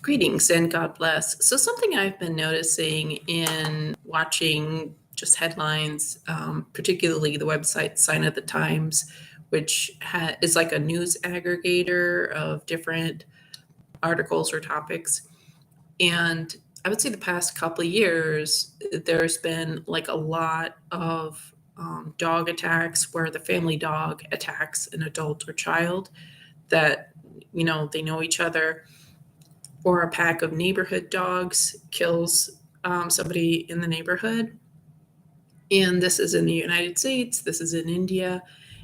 Greetings and God bless. So, something I've been noticing in watching just headlines, particularly the website Sign of the Times, which is like a news aggregator of different articles or topics. And I would say the past couple of years, there's been like a lot of dog attacks where the family dog attacks an adult or child that, they know each other, or a pack of neighborhood dogs kills somebody in the neighborhood. And this is in the United States, this is in India,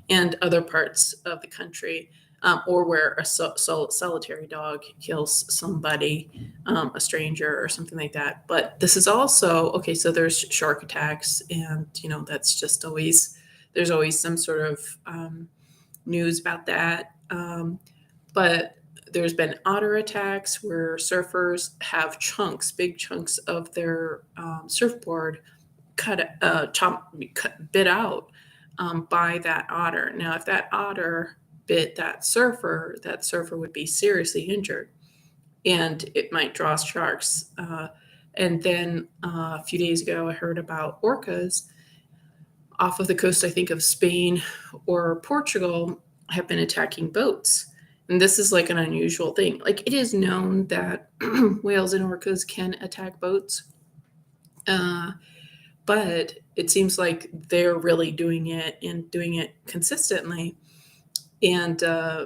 and other parts of the country, or where a solitary dog kills somebody, a stranger, or something like that. But this is also okay. So there's shark attacks, and that's just there's always some sort of news about that. But there's been otter attacks where surfers have big chunks of their surfboard bit out by that otter. Now, if that otter bit that surfer would be seriously injured, and it might draw sharks. And then a few days ago, I heard about orcas off of the coast, I think, of Spain or Portugal, have been attacking boats. And this is like an unusual thing. Like, it is known that whales and orcas can attack boats. But it seems like they're really doing it and doing it consistently. And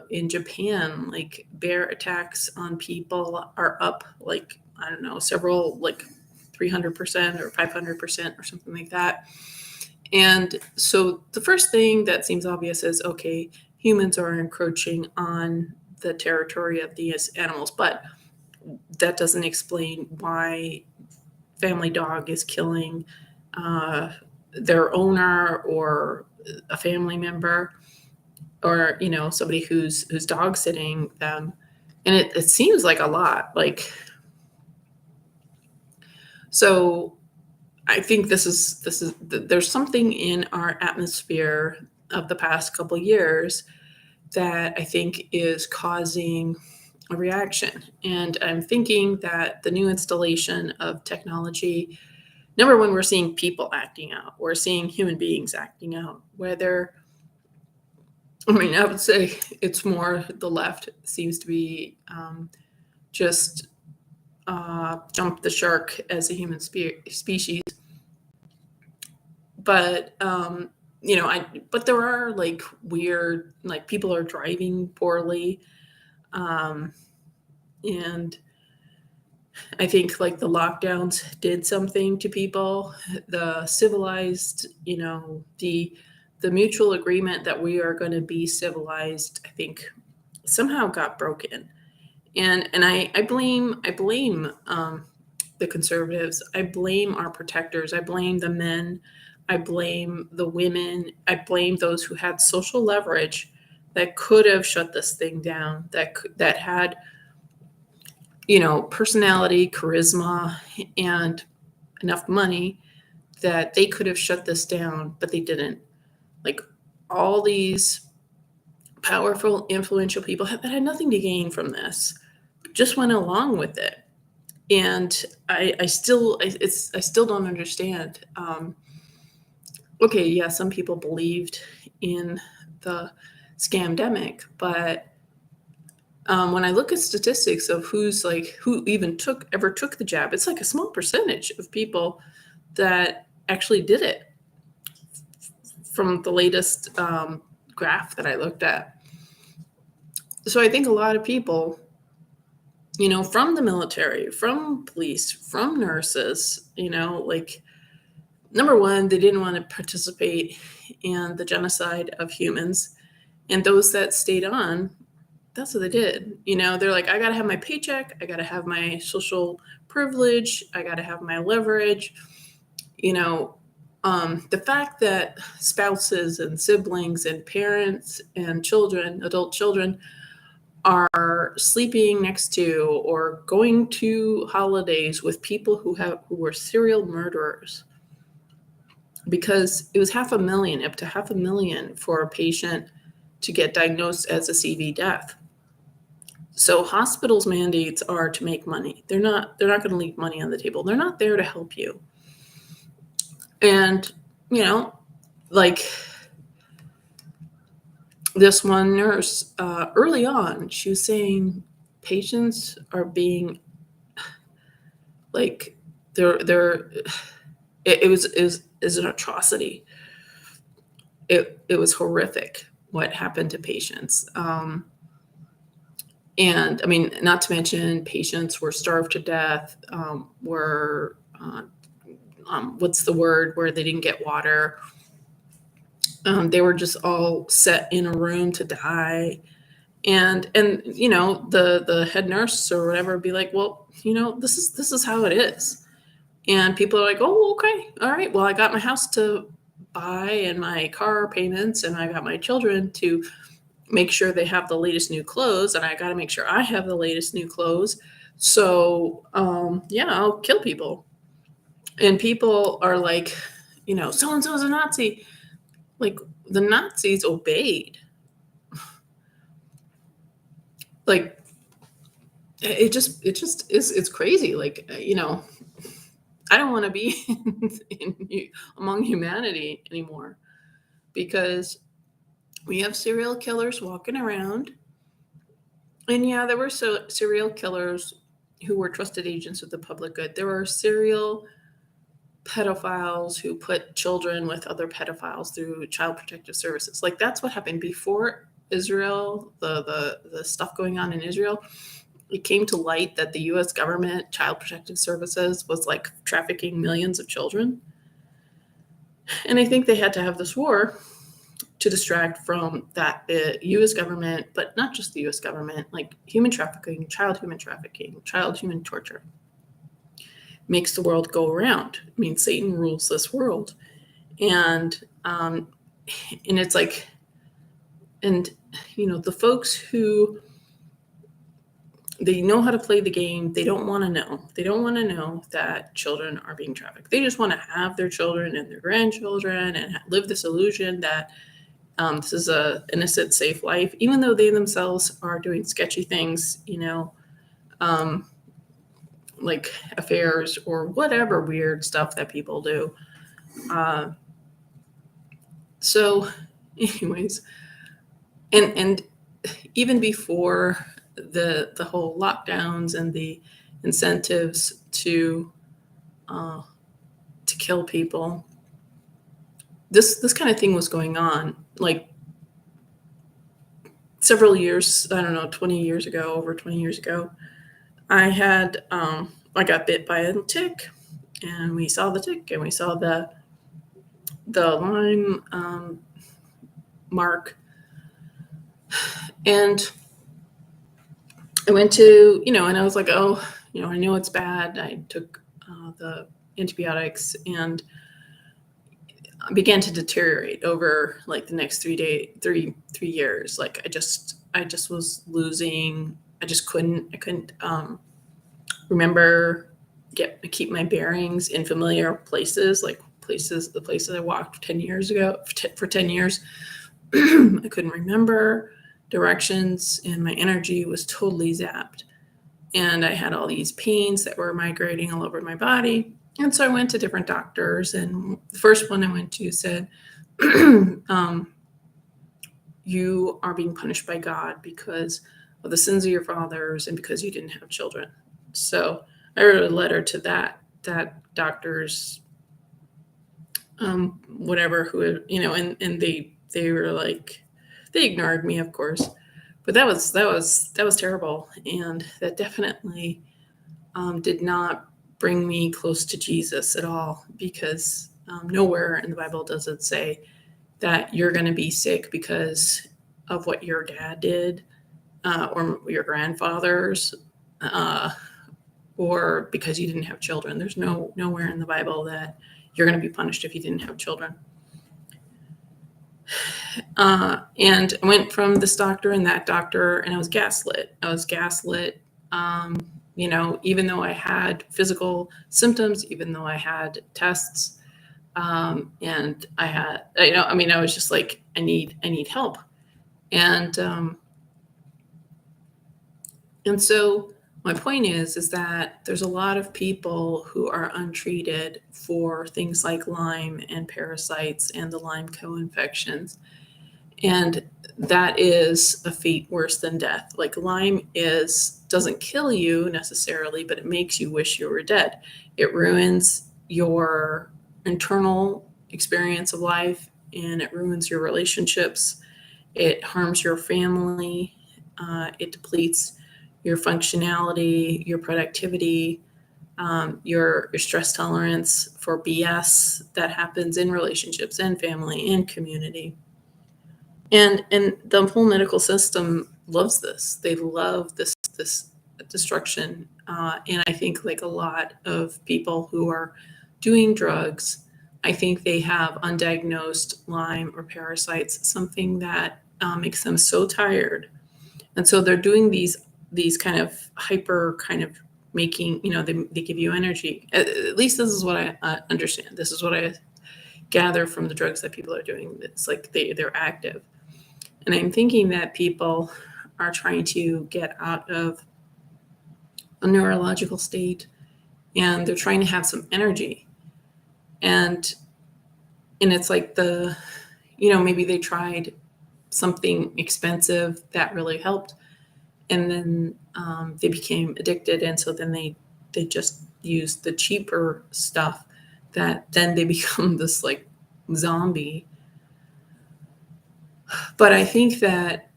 in Japan, like, bear attacks on people are up, like, I don't know, several, like 300% or 500% or something like that. And so the first thing that seems obvious is, okay, humans are encroaching on the territory of these animals, but that doesn't explain why family dog is killing their owner or a family member, or somebody who's dog sitting them. And it seems like a lot. Like, so I think there's something in our atmosphere of the past couple of years that I think is causing a reaction. And I'm thinking that the new installation of technology, number one, we're seeing people acting out. We're seeing human beings acting out, I would say it's more the left seems to be just jump the shark as a human species. But but there are like weird, like, people are driving poorly, and I think like the lockdowns did something to people. The civilized, the mutual agreement that we are going to be civilized, I think, somehow got broken. And I blame the conservatives. I blame our protectors. I blame the men. I blame the women. I blame those who had social leverage that could have shut this thing down, that had, personality, charisma, and enough money that they could have shut this down, but they didn't. Like, all these powerful, influential people that had nothing to gain from this just went along with it. And I still don't understand. Okay, yeah, some people believed in the scamdemic, but when I look at statistics of who even ever took the jab, it's like a small percentage of people that actually did it, from the latest graph that I looked at. So I think a lot of people, from the military, from police, from nurses, like, number one, they didn't want to participate in the genocide of humans. And those that stayed on, that's what they did. They're like, I got to have my paycheck. I got to have my social privilege. I got to have my leverage. The fact that spouses and siblings and parents and children, adult children, are sleeping next to or going to holidays with people who were serial murderers, because it was up to $500,000 for a patient to get diagnosed as a CV death. So hospitals' mandates are to make money. They're not going to leave money on the table. They're not there to help you. And, you know, like this one nurse, early on, she was saying patients are being like, they're it was an atrocity. It was horrific what happened to patients. And I mean, not to mention patients were starved to death, were what's the word where they didn't get water. They were just all set in a room to die. And the head nurse or whatever would be like, well, this is how it is. And people are like, oh, okay, all right, well, I got my house to buy and my car payments, and I got my children to make sure they have the latest new clothes, and I got to make sure I have the latest new clothes. So yeah, I'll kill people. And people are like, so and so is a Nazi. Like, the Nazis obeyed. Like, it just is, it's crazy. Like, I don't want to be among humanity anymore, because we have serial killers walking around. And yeah, there were serial killers who were trusted agents of the public good. There were serial pedophiles who put children with other pedophiles through child protective services. Like, that's what happened before Israel, the stuff going on in Israel. It came to light that the US government, child protective services, was like trafficking millions of children. And I think they had to have this war to distract from that, the US government, but not just the US government, like human trafficking, child human torture makes the world go around. I mean, Satan rules this world. And it's like, and the folks who, they know how to play the game, they don't want to know. They don't want to know that children are being trafficked. They just want to have their children and their grandchildren and live this illusion that this is a innocent, safe life, even though they themselves are doing sketchy things, like affairs or whatever weird stuff that people do. So, anyways, and even before the whole lockdowns and the incentives to kill people, this kind of thing was going on, like several years, I don't know, 20 years ago, over 20 years ago. I got bit by a tick, and we saw the tick, and we saw the Lyme mark. And I went to, and I was like, oh, I know it's bad. I took the antibiotics, and I began to deteriorate over like the next 3 years. Like, I just was losing. I couldn't remember, keep my bearings in familiar places, like the places I walked 10 years ago, for 10 years. I couldn't remember directions, and my energy was totally zapped. And I had all these pains that were migrating all over my body. And so I went to different doctors, and the first one I went to said, you are being punished by God because of the sins of your fathers and because you didn't have children. So I wrote a letter to that doctor's whatever, who, and they were like, they ignored me, of course, but that was terrible, and that definitely did not bring me close to Jesus at all, because nowhere in the Bible does it say that you're going to be sick because of what your dad did, or your grandfathers, or because you didn't have children. There's nowhere in the Bible that you're going to be punished if you didn't have children. And I went from this doctor and that doctor, and I was gaslit. Even though I had physical symptoms, even though I had tests, and I had, I was just like, I need help. And And so my point is that there's a lot of people who are untreated for things like Lyme and parasites and the Lyme co-infections. And that is a fate worse than death. Like Lyme doesn't kill you necessarily, but it makes you wish you were dead. It ruins your internal experience of life, and it ruins your relationships. It harms your family. It depletes your functionality, your productivity, your stress tolerance for BS that happens in relationships and family and community. And the whole medical system loves this. They love this destruction. And I think like a lot of people who are doing drugs, I think they have undiagnosed Lyme or parasites, something that makes them so tired. And so they're doing these kind of hyper kind of making, they give you energy. At least this is what I understand. This is what I gather from the drugs that people are doing. It's like they're active. And I'm thinking that people are trying to get out of a neurological state, and they're trying to have some energy. And it's like maybe they tried something expensive that really helped, and then they became addicted. And so then they just use the cheaper stuff that then they become this like zombie. But I think that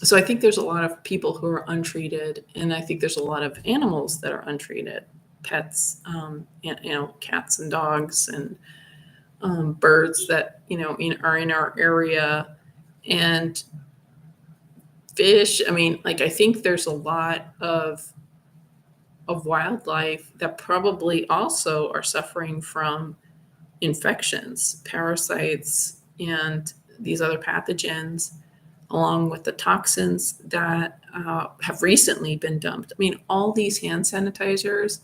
so I think there's a lot of people who are untreated, and I think there's a lot of animals that are untreated, pets, cats and dogs and birds that are in our area, and fish. I mean, like I think there's a lot of wildlife that probably also are suffering from infections, parasites, and these other pathogens, along with the toxins that have recently been dumped. I mean, all these hand sanitizers,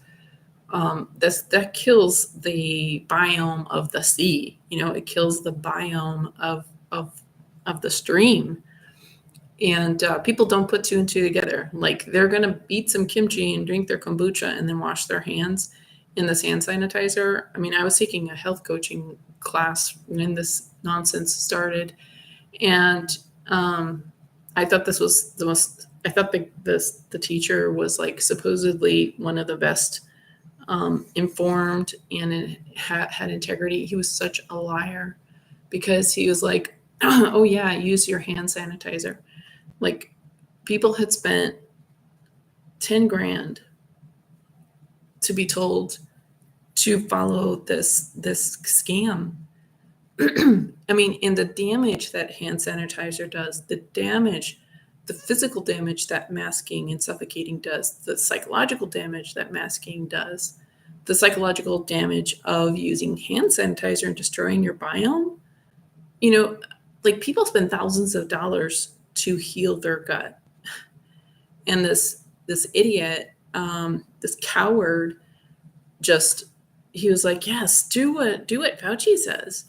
that kills the biome of the sea. It kills the biome of the stream. And people don't put two and two together. Like they're going to eat some kimchi and drink their kombucha and then wash their hands in this hand sanitizer. I mean, I was taking a health coaching class when this nonsense started, and I thought this was the most. I thought the teacher was like supposedly one of the best informed and had integrity. He was such a liar, because he was like, "Oh yeah, use your hand sanitizer." Like people had spent 10 grand to be told to follow this scam. I mean, and the damage that hand sanitizer does, the physical damage that masking and suffocating does, the psychological damage that masking does, the psychological damage of using hand sanitizer and destroying your biome. Like people spend thousands of dollars to heal their gut. And this idiot, this coward, he was like, yes, do what Fauci says.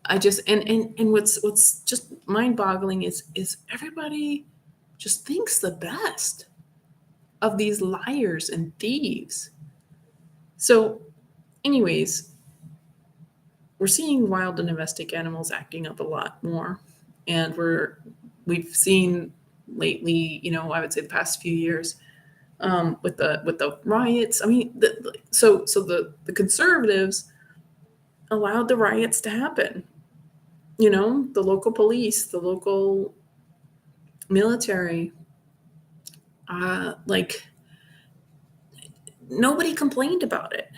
I just and what's just mind boggling is everybody just thinks the best of these liars and thieves. So, anyways, we're seeing wild and domestic animals acting up a lot more, and we've seen lately, I would say the past few years, with the riots. I mean, so the conservatives allowed the riots to happen. The local police, the local military, like nobody complained about it.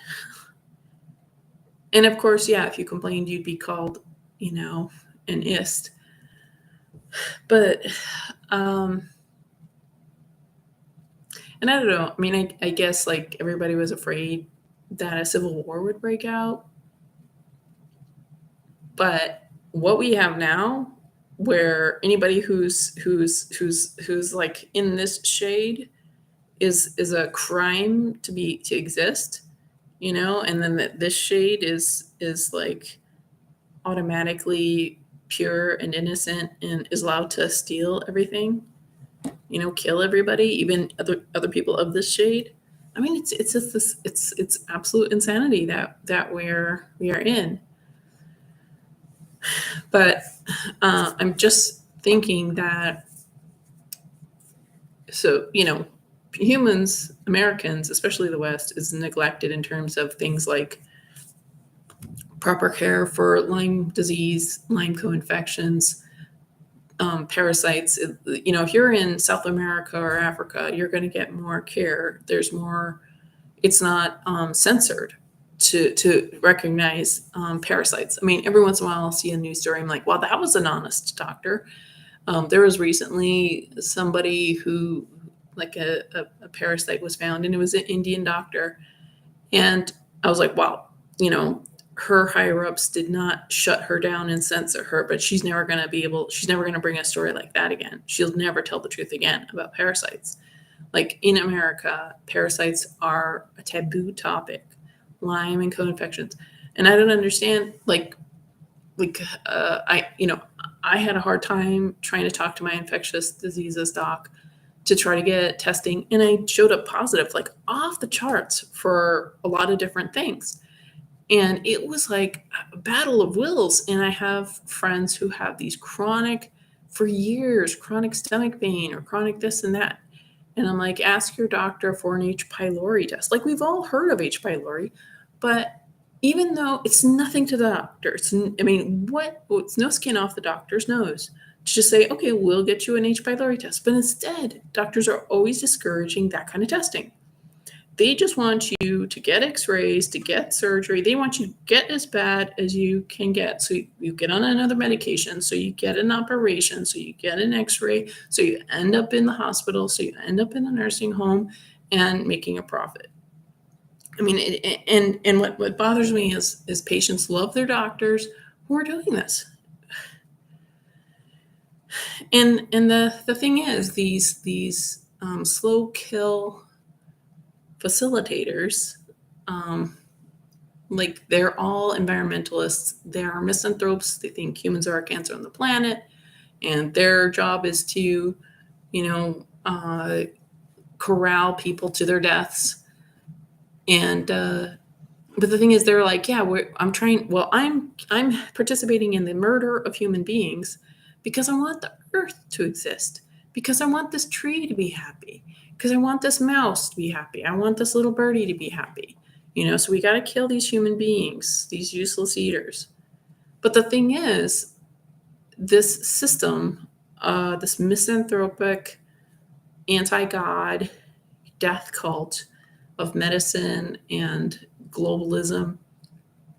And of course, yeah, if you complained, you'd be called, an ist. But, and I don't know. I mean, I guess like everybody was afraid that a civil war would break out. But what we have now, where anybody who's like in this shade is a crime to exist, and then this shade is like automatically pure and innocent and is allowed to steal everything. kill everybody, even other people of this shade. I mean, it's just this, it's absolute insanity that we are in. But I'm just thinking that, so humans, Americans, especially the West, is neglected in terms of things like proper care for Lyme disease, Lyme co-infections, parasites. If you're in South America or Africa, you're going to get more care. There's more. It's not censored to recognize parasites. I mean, every once in a while I'll see a news story. I'm like, well, that was an honest doctor. There was recently somebody who, like a parasite was found, and it was an Indian doctor. And I was like, wow, her higher ups did not shut her down and censor her, but she's never going to bring a story like that again. She'll never tell the truth again about parasites. Like in America, parasites are a taboo topic, Lyme and co-infections. And I don't understand, I had a hard time trying to talk to my infectious diseases doc to try to get testing, and I showed up positive, like off the charts for a lot of different things. And it was like a battle of wills. And I have friends who have these for years, chronic stomach pain or chronic this and that. And I'm like, ask your doctor for an H. pylori test. Like, we've all heard of H. pylori, but even though it's nothing to the doctor, it's no skin off the doctor's nose to just say, okay, we'll get you an H. pylori test. But instead, doctors are always discouraging that kind of testing. They just want you to get x-rays, to get surgery. They want you to get as bad as you can get. So you get on another medication, so you get an operation, so you get an x-ray, so you end up in the hospital, so you end up in a nursing home and making a profit. I mean, and what bothers me is patients love their doctors who are doing this. And the thing is, these slow kill facilitators, they're all environmentalists. They're misanthropes. They think humans are a cancer on the planet, and their job is to, corral people to their deaths. And but the thing is, they're like, yeah, I'm participating in the murder of human beings because I want the earth to exist, because I want this tree to be happy, because I want this mouse to be happy. I want this little birdie to be happy. So we got to kill these human beings, these useless eaters. But the thing is, this system, this misanthropic, anti-God, death cult of medicine and globalism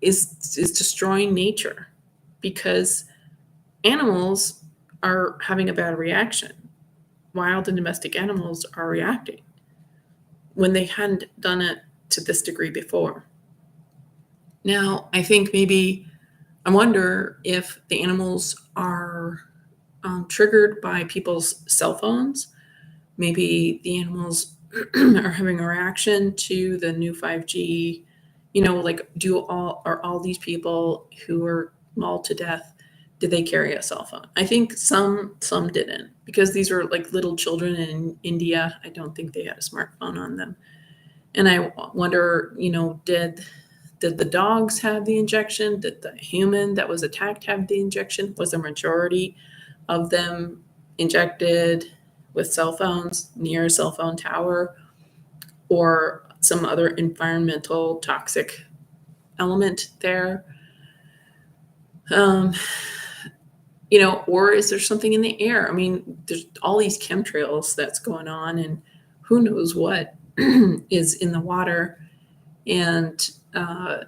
is destroying nature, because animals are having a bad reaction. Wild and domestic animals are reacting when they hadn't done it to this degree before. Now, I think I wonder if the animals are triggered by people's cell phones. Maybe the animals are having a reaction to the new 5G. Are all these people who are mauled to death, did they carry a cell phone? I think some didn't, because these were like little children in India. I don't think they had a smartphone on them. And I wonder, did the dogs have the injection? Did the human that was attacked have the injection? Was the majority of them injected with cell phones near a cell phone tower, or some other environmental toxic element there? Or is there something in the air? I mean, there's all these chemtrails that's going on, and who knows what is in the water. And the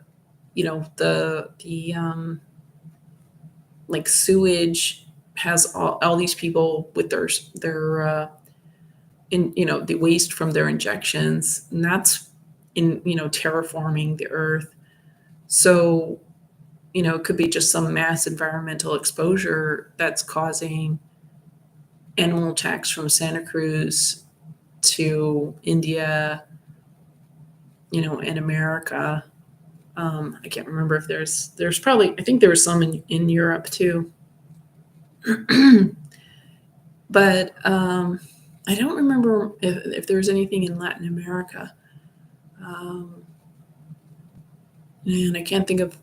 sewage has all these people with their the waste from their injections, and that's terraforming the earth. So it could be just some mass environmental exposure that's causing animal attacks from Santa Cruz to India, and America. I can't remember if there's probably, I think there was some in Europe too. But I don't remember if there was anything in Latin America. Um, and I can't think of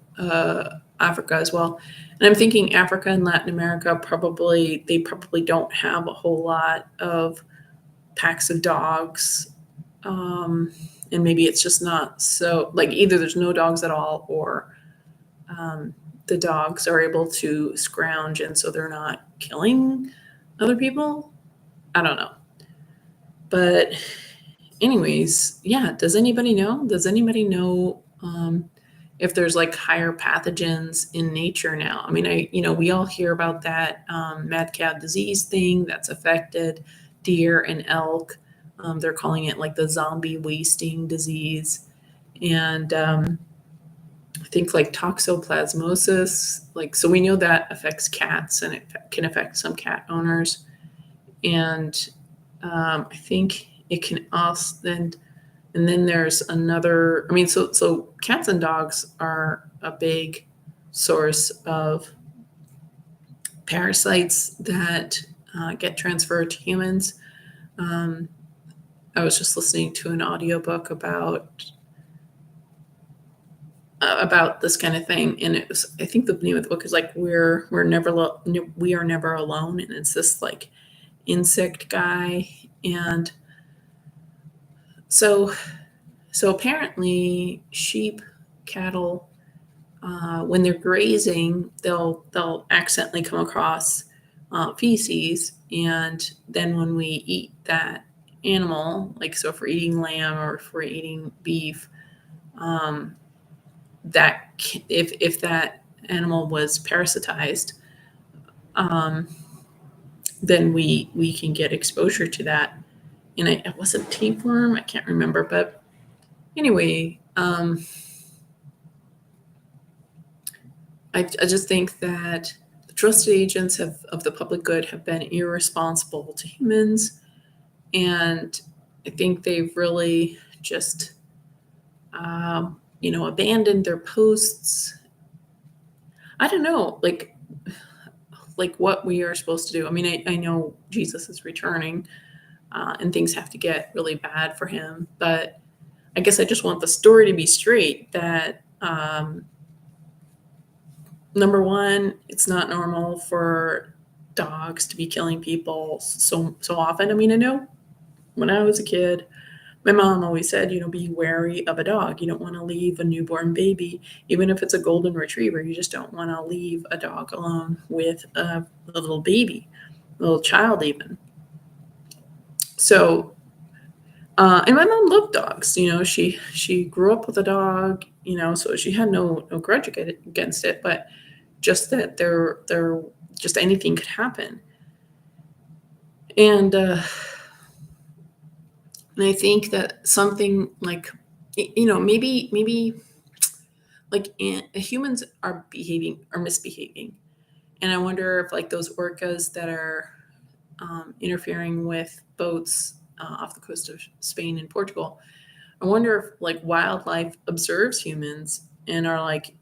Africa as well. And I'm thinking Africa and Latin America they probably don't have a whole lot of packs of dogs. Um, and maybe it's just not so, like, either there's no dogs at all, or um, the dogs are able to scrounge and so they're not killing other people. I don't know. But anyways, yeah, does anybody know? Does anybody know if there's like higher pathogens in nature now? I mean, we all hear about that mad cow disease thing that's affected deer and elk. They're calling it like the zombie wasting disease. And I think like toxoplasmosis, like, so we know that affects cats and it can affect some cat owners. And I think it can also and then there's another. I mean, so cats and dogs are a big source of parasites that get transferred to humans. Um, I was just listening to an audiobook about this kind of thing, and it was, I think the name of the book is like we are never alone, and it's this like insect guy. And so apparently sheep, cattle, when they're grazing, they'll accidentally come across feces, and then when we eat that animal, like, so if we're eating lamb or if we're eating beef, um, if that animal was parasitized, um, then we can get exposure to that. And it wasn't tapeworm, I can't remember, but anyway, I just think that the trusted agents of the public good have been irresponsible to humans, and I think they've really just abandoned their posts. I don't know, like what we are supposed to do. I mean, I know Jesus is returning, and things have to get really bad for him, but I guess I just want the story to be straight that number one, it's not normal for dogs to be killing people so often. I mean, I know when I was a kid, my mom always said, be wary of a dog. You don't want to leave a newborn baby, even if it's a golden retriever. You just don't want to leave a dog alone with a little baby, a little child, even. So, and my mom loved dogs. She grew up with a dog. So she had no grudge against it, but just that there just anything could happen. And I think that something like, maybe like humans are misbehaving. And I wonder if like those orcas that are interfering with boats off the coast of Spain and Portugal, I wonder if like wildlife observes humans and are like,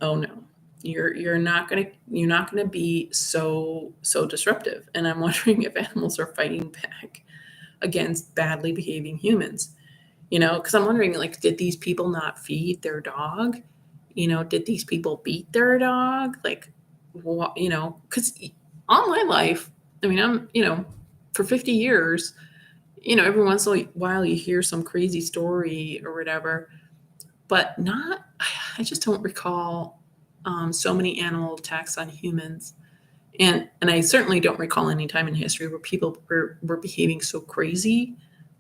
oh no, you're not gonna be so disruptive. And I'm wondering if animals are fighting back against badly behaving humans. Because I'm wondering, like, did these people not feed their dog? Did these people beat their dog? Like, what? Because all my life, I mean, for 50 years, every once in a while you hear some crazy story or whatever, but not. I just don't recall so many animal attacks on humans. And I certainly don't recall any time in history where people were behaving so crazy,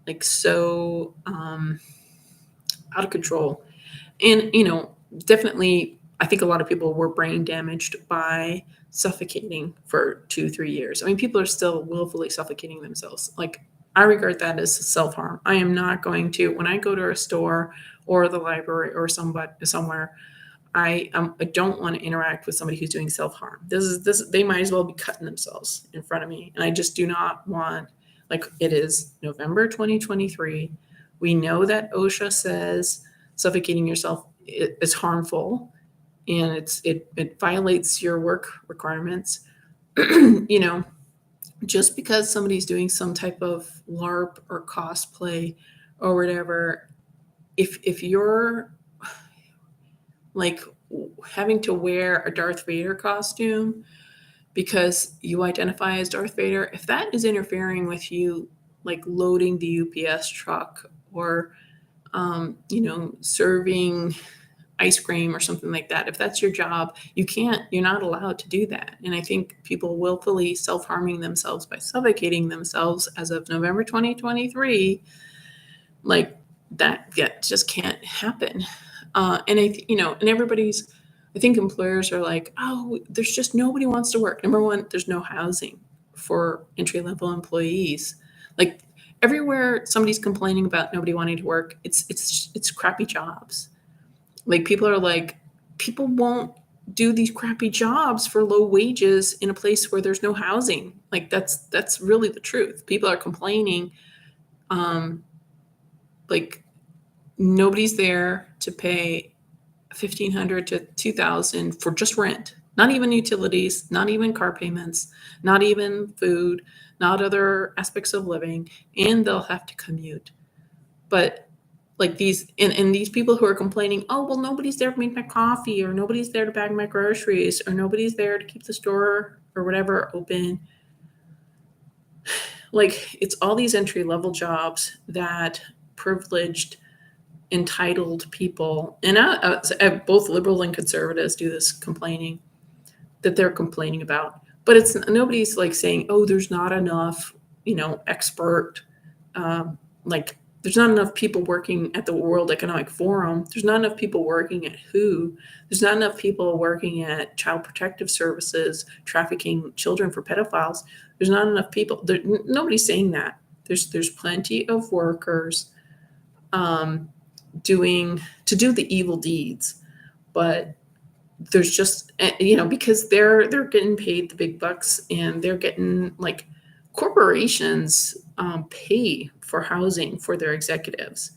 like so out of control. And definitely, I think a lot of people were brain damaged by suffocating for 2-3 years. I mean, people are still willfully suffocating themselves. Like, I regard that as self-harm. I am not going to, when I go to a store or the library or somewhere, I don't want to interact with somebody who's doing self-harm. This they might as well be cutting themselves in front of me. And I just do not want, like, it is November 2023. We know that OSHA says suffocating yourself is harmful, and it violates your work requirements. you know, just because somebody's doing some type of LARP or cosplay or whatever, if you're like having to wear a Darth Vader costume because you identify as Darth Vader, if that is interfering with you, like loading the UPS truck or, serving ice cream or something like that, if that's your job, you're not allowed to do that. And I think people willfully self-harming themselves by suffocating themselves as of November 2023, like that, yeah, just can't happen. And everybody's, I think employers are like, oh, there's just nobody wants to work. Number one, there's no housing for entry level employees. Like everywhere somebody's complaining about nobody wanting to work, it's crappy jobs. Like people won't do these crappy jobs for low wages in a place where there's no housing. Like that's really the truth. People are complaining, um, like nobody's there to pay 1,500 to 2,000 for just rent, not even utilities, not even car payments, not even food, not other aspects of living, and they'll have to commute. But like and these people who are complaining, oh well, nobody's there to make my coffee, or nobody's there to bag my groceries, or nobody's there to keep the store or whatever open. Like it's all these entry level jobs that privileged, entitled people, and both liberal and conservatives do this complaining that they're complaining about. But it's nobody's like saying, oh, there's not enough, expert, um, like there's not enough people working at the World Economic Forum. There's not enough people working at WHO. There's not enough people working at Child Protective Services, trafficking children for pedophiles. There's not enough people. Nobody's saying that. There's plenty of workers, um, to do the evil deeds, but there's just, because they're getting paid the big bucks, and they're getting like corporations, pay for housing for their executives.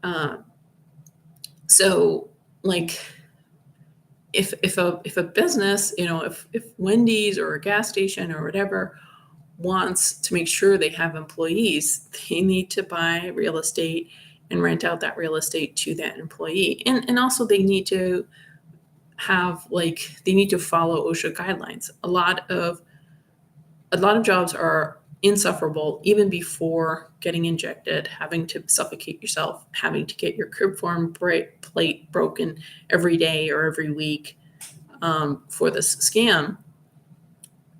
Uh, so like if a business, if Wendy's or a gas station or whatever wants to make sure they have employees, they need to buy real estate and rent out that real estate to that employee. And also they need to follow OSHA guidelines. A lot of jobs are insufferable even before getting injected, having to suffocate yourself, having to get your crib form plate broken every day or every week, for this scam.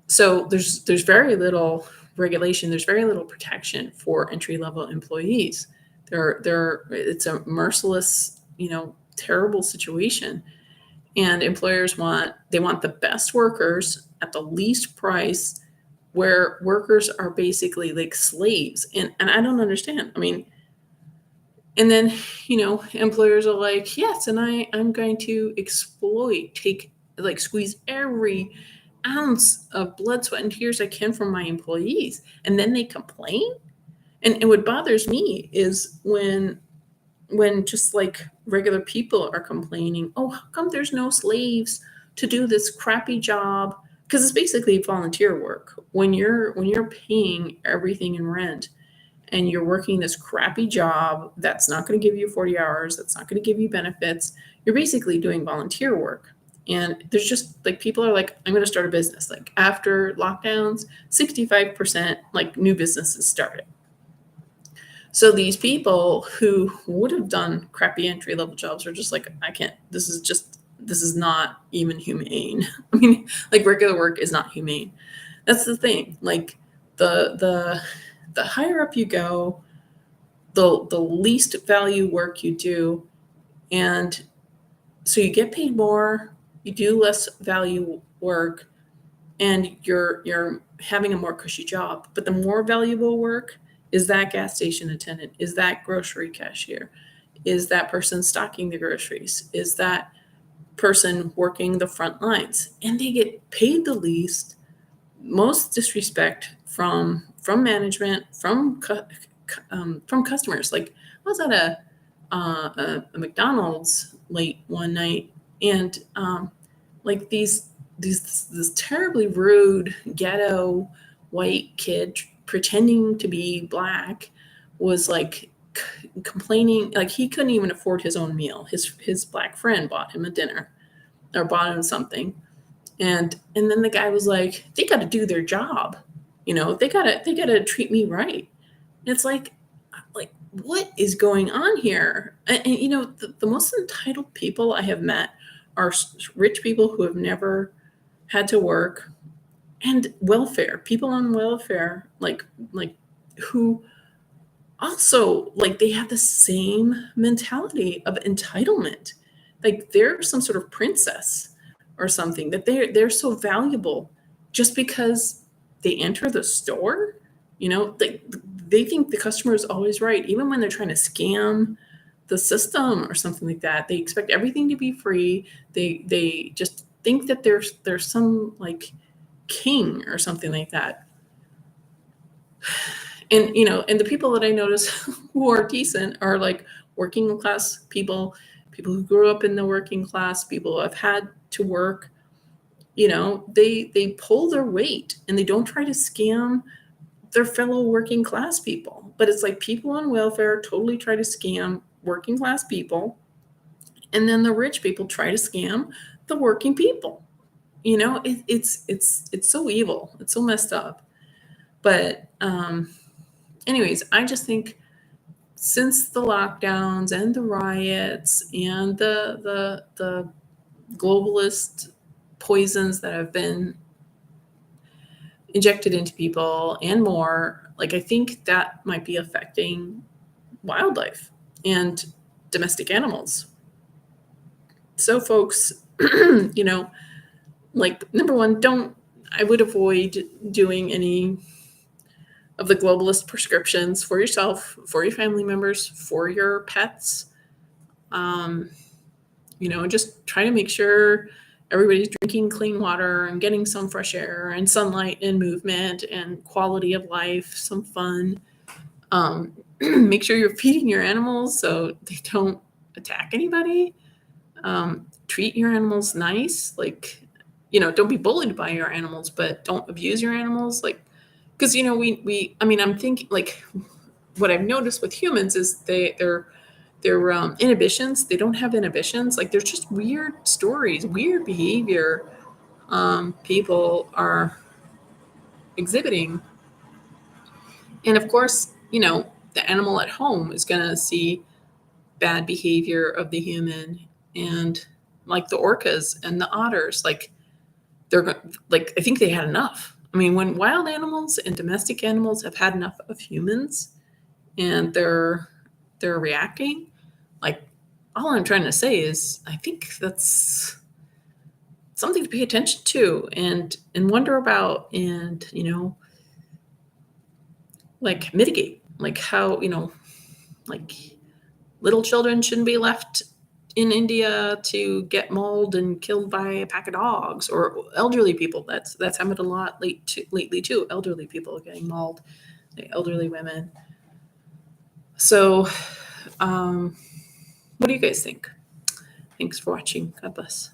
So there's very little regulation. There's very little protection for entry level employees. It's a merciless, terrible situation. And employers want the best workers at the least price, where workers are basically like slaves. And I don't understand. I mean, and then, employers are like, yes, and I'm going to squeeze every ounce of blood, sweat, and tears I can from my employees. And then they complain. And what bothers me is when just like regular people are complaining, oh, how come there's no slaves to do this crappy job? Because it's basically volunteer work. When you're paying everything in rent, and you're working this crappy job that's not going to give you 40 hours, that's not going to give you benefits, you're basically doing volunteer work. And there's just like people are like, I'm going to start a business. Like after lockdowns, 65% like new businesses started. So these people who would have done crappy entry level jobs are just like, I can't, this is not even humane. I mean, like regular work is not humane. That's the thing. Like the higher up you go, the least value work you do. And so you get paid more, you do less value work, and you're having a more cushy job. But the more valuable work is that gas station attendant, is that grocery cashier, is that person stocking the groceries, is that person working the front lines, and they get paid the least, most disrespect from management, from customers. Like I was at a McDonald's late one night, and like this terribly rude ghetto white kid pretending to be black was like complaining, like he couldn't even afford his own meal. His black friend bought him a dinner or bought him something, and then the guy was like, they got to do their job, they gotta treat me right. And it's like what is going on here? The most entitled people I have met are rich people who have never had to work, and welfare people on welfare, like who also, like, they have the same mentality of entitlement, like they're some sort of princess or something, that they're so valuable just because they enter the store. They think the customer is always right, even when they're trying to scam the system or something like that. They expect everything to be free. They just think that there's some like king or something like that. And the people that I notice who are decent are like working class people who grew up in the working class, people who have had to work. They pull their weight and they don't try to scam their fellow working class people. But it's like people on welfare totally try to scam working class people, and then the rich people try to scam the working people. It's so evil. It's so messed up. But anyways, I just think since the lockdowns and the riots and the globalist poisons that have been injected into people and more, like, I think that might be affecting wildlife and domestic animals. So folks, like, number one, I would avoid doing any of the globalist prescriptions for yourself, for your family members, for your pets. Just try to make sure everybody's drinking clean water and getting some fresh air and sunlight and movement and quality of life, some fun. Make sure you're feeding your animals so they don't attack anybody. Treat your animals nice. Like, don't be bullied by your animals, but don't abuse your animals. Like, because I'm thinking, like, what I've noticed with humans is their inhibitions, they don't have inhibitions. Like, there's just weird stories, weird behavior people are exhibiting. And of course, the animal at home is going to see bad behavior of the human. And like the orcas and the otters, like, I think they had enough. I mean, when wild animals and domestic animals have had enough of humans and they're reacting, like, all I'm trying to say is I think that's something to pay attention to and wonder about, and like, mitigate, like how, like, little children shouldn't be left in India to get mauled and killed by a pack of dogs, or elderly people. That's happened a lot lately too. Elderly people getting mauled, elderly women. So, what do you guys think? Thanks for watching. God bless.